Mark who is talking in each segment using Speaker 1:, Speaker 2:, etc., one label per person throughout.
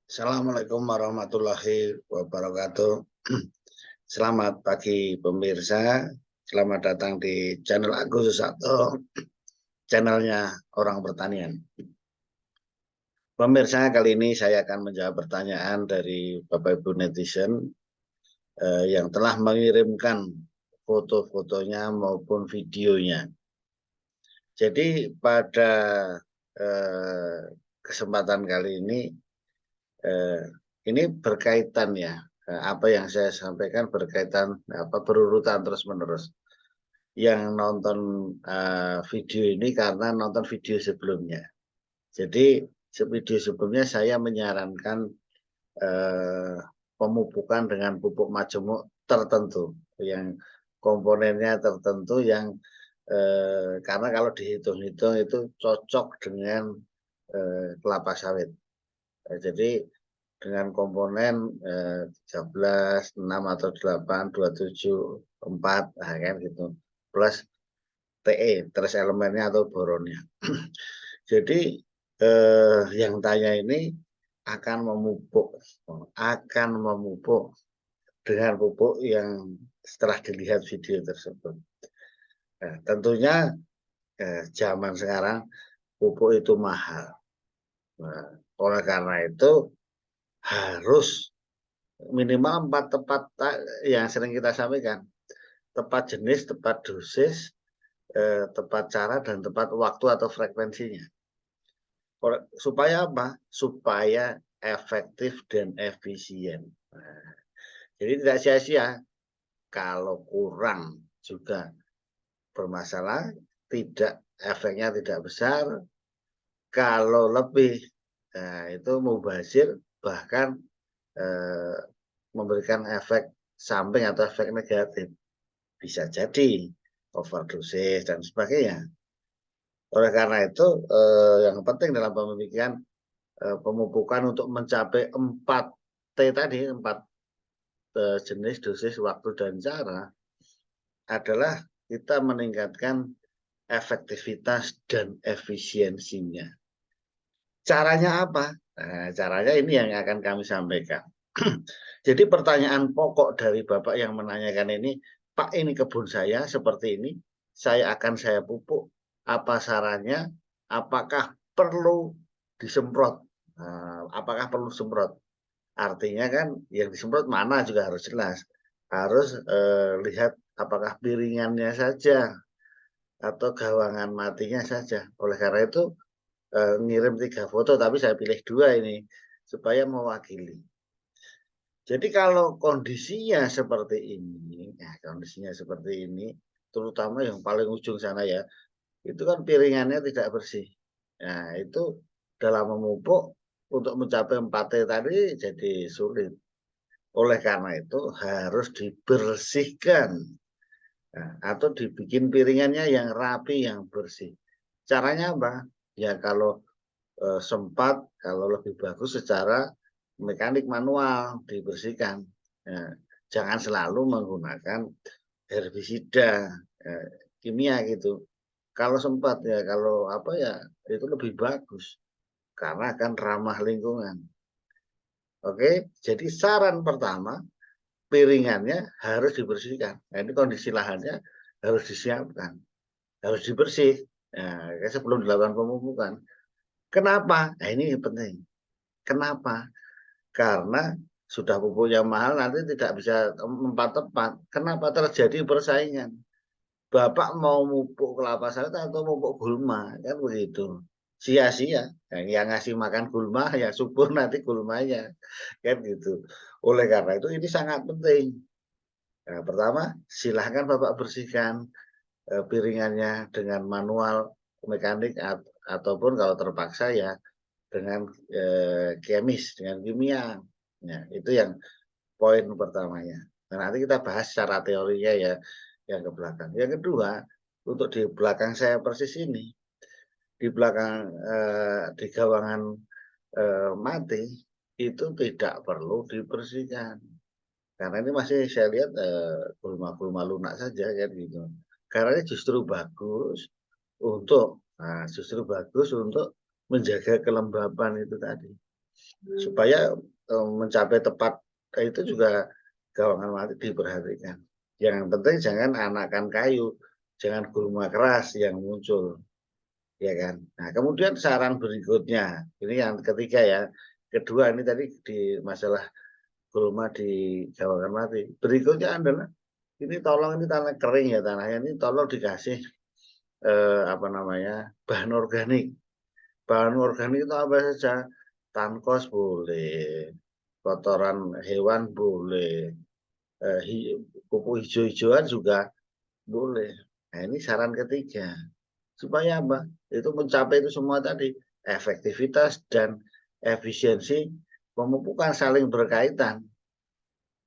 Speaker 1: Assalamualaikum warahmatullahi wabarakatuh. Selamat pagi pemirsa, selamat datang di channel Agus Susanto, channelnya Orang Pertanian. Pemirsa, kali ini saya akan menjawab pertanyaan dari Bapak Ibu netizen yang telah mengirimkan foto-fotonya maupun videonya. Jadi pada eh, kesempatan kali ini berkaitan ya, apa yang saya sampaikan berkaitan berurutan terus-menerus. Yang nonton video ini karena nonton video sebelumnya. Jadi video sebelumnya saya menyarankan pemupukan dengan pupuk majemuk tertentu yang komponennya tertentu yang karena kalau dihitung-hitung itu cocok dengan kelapa sawit. Jadi dengan komponen 13, 6 atau 8, 27, 4, nah kan gitu. Plus TE, terus elemennya atau boronnya. Jadi yang tanya ini akan memupuk dengan pupuk yang setelah dilihat video tersebut. Nah, tentunya zaman sekarang pupuk itu mahal. Nah, oleh karena itu harus minimal 4 tepat yang sering kita sampaikan. Tepat jenis, tepat dosis, tepat cara, dan tepat waktu atau frekuensinya. Supaya apa? Supaya efektif dan efisien. Nah, jadi tidak sia-sia. Kalau kurang juga bermasalah, efeknya tidak besar. Kalau lebih, nah, itu mubazir, bahkan memberikan efek samping atau efek negatif. Bisa jadi overdosis dan sebagainya. Oleh karena itu, yang penting dalam pemikiran pemupukan untuk mencapai 4T tadi, 4 jenis, dosis, waktu, dan cara adalah kita meningkatkan efektivitas dan efisiensinya. Caranya apa? Nah, caranya ini yang akan kami sampaikan. Jadi pertanyaan pokok dari Bapak yang menanyakan ini, Pak, ini kebun saya seperti ini, saya pupuk, apa sarannya, apakah perlu disemprot? Nah, apakah perlu semprot? Artinya kan yang disemprot mana juga harus jelas. Harus lihat apakah piringannya saja atau gawangan matinya saja. Oleh karena itu ngirim 3 foto, tapi saya pilih 2 ini supaya mewakili. Jadi kalau kondisinya seperti ini, terutama yang paling ujung sana ya, itu kan piringannya tidak bersih. Nah, itu dalam memupuk untuk mencapai 4T tadi jadi sulit. Oleh karena itu harus dibersihkan. Nah, atau dibikin piringannya yang rapi, yang bersih. Caranya apa? Ya kalau sempat, kalau lebih bagus secara mekanik manual dibersihkan. Ya, jangan selalu menggunakan herbisida kimia gitu. Kalau sempat ya, kalau apa ya itu lebih bagus karena akan ramah lingkungan. Oke, jadi saran pertama piringannya harus dibersihkan. Nah, ini kondisi lahannya harus disiapkan, harus dibersih. Nah, sebelum dilakukan pemupukan. Kenapa? Nah, ini penting. Kenapa? Karena sudah pupuknya mahal nanti tidak bisa tepat. Kenapa terjadi persaingan? Bapak mau mupuk kelapa sawit atau mupuk gulma, kan begitu. Sia-sia. Nah, yang ngasih makan gulma ya subur nanti gulmanya, kan gitu. Oleh karena itu ini sangat penting. Nah, pertama, silahkan Bapak bersihkan piringannya dengan manual, mekanik, ataupun kalau terpaksa ya dengan kemis, dengan kimia. Ya, itu yang poin pertamanya. Nah, nanti kita bahas secara teorinya ya yang ke belakang. Yang kedua, untuk di belakang saya persis ini, di belakang di gawangan mati itu tidak perlu dibersihkan. Karena ini masih saya lihat gulma-gulma lunak saja kan gitu. Karena ini justru bagus untuk menjaga kelembapan itu tadi. supaya mencapai tepat itu juga gawangan mati diperhatikan. Yang penting jangan anakan kayu, jangan gulma keras yang muncul, ya kan. Nah, kemudian saran berikutnya, ini yang ketiga ya. Kedua ini tadi di masalah gulma di gawangan mati. Berikutnya adalah ini tolong, ini tanah kering ya tanahnya, ini tolong dikasih apa namanya, bahan organik. Bahan organik itu apa saja? Tangkos boleh, kotoran hewan boleh, pupuk hijau-hijauan juga boleh. Nah, ini saran ketiga. Supaya apa? Itu mencapai itu semua tadi. Efektivitas dan efisiensi pemupukan saling berkaitan.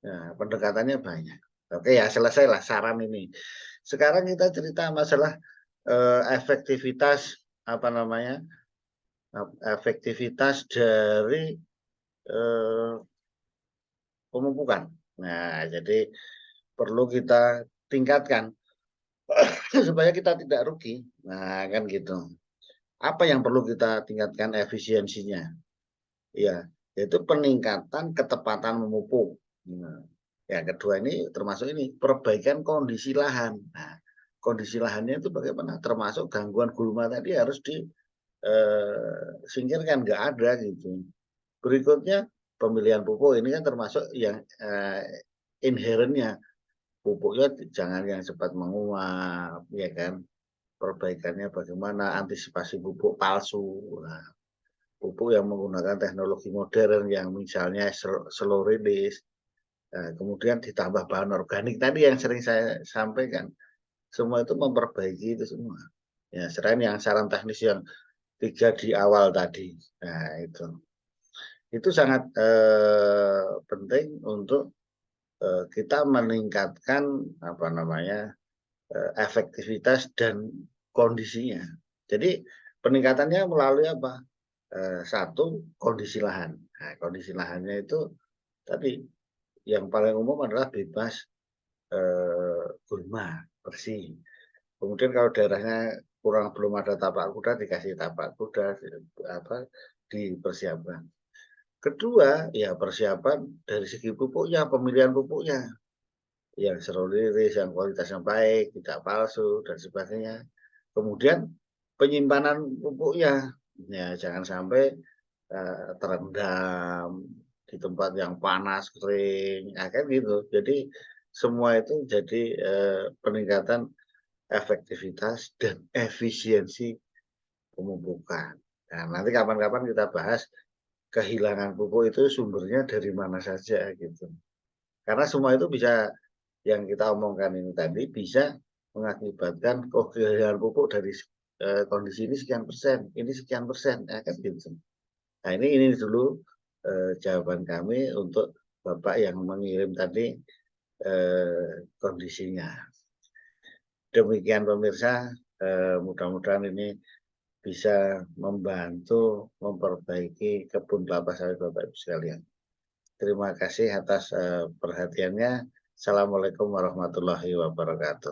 Speaker 1: Nah, pendekatannya banyak. Oke ya, selesailah saran ini. Sekarang kita cerita masalah efektivitas apa namanya? Efektivitas dari eh, pemupukan. Nah, jadi perlu kita tingkatkan supaya kita tidak rugi. Nah, kan gitu. Apa yang perlu kita tingkatkan efisiensinya? Ya, yaitu peningkatan ketepatan memupuk. Nah, yang kedua ini termasuk ini perbaikan kondisi lahan. Nah, kondisi lahannya itu bagaimana? Termasuk gangguan gulma tadi harus disingkirkan, nggak ada gitu. Berikutnya pemilihan pupuk ini kan termasuk yang inherentnya pupuknya jangan yang cepat menguap, ya kan? Perbaikannya bagaimana? Antisipasi pupuk palsu. Nah, pupuk yang menggunakan teknologi modern yang misalnya slow release, kemudian ditambah bahan organik tadi yang sering saya sampaikan, semua itu memperbaiki itu semua. Ya, selain yang saran teknis yang tiga di awal tadi, nah itu sangat penting untuk kita meningkatkan apa namanya efektivitas dan kondisinya. Jadi peningkatannya melalui apa? Satu kondisi lahan. Nah, kondisi lahannya itu tadi yang paling umum adalah bebas gulma bersih. Kemudian kalau daerahnya kurang belum ada tapak kuda dikasih tapak kuda apa dipersiapkan. Kedua ya persiapan dari segi pupuknya, pemilihan pupuknya yang seroliris, yang kualitasnya baik, tidak palsu dan sebagainya. Kemudian penyimpanan pupuknya, ya jangan sampai terendam di tempat yang panas kering, ya kan gitu. Jadi semua itu jadi peningkatan efektivitas dan efisiensi pemupukan. Nah, nanti kapan-kapan kita bahas kehilangan pupuk itu sumbernya dari mana saja gitu. Karena semua itu bisa yang kita omongkan ini tadi bisa mengakibatkan kehilangan pupuk dari kondisi ini sekian persen, ini sekian persen, ya kan gitu. Nah ini dulu jawaban kami untuk Bapak yang mengirim tadi kondisinya. Demikian pemirsa, mudah-mudahan ini bisa membantu memperbaiki kebun kelapa sawit Bapak Ibu sekalian. Terima kasih atas perhatiannya. Assalamualaikum warahmatullahi wabarakatuh.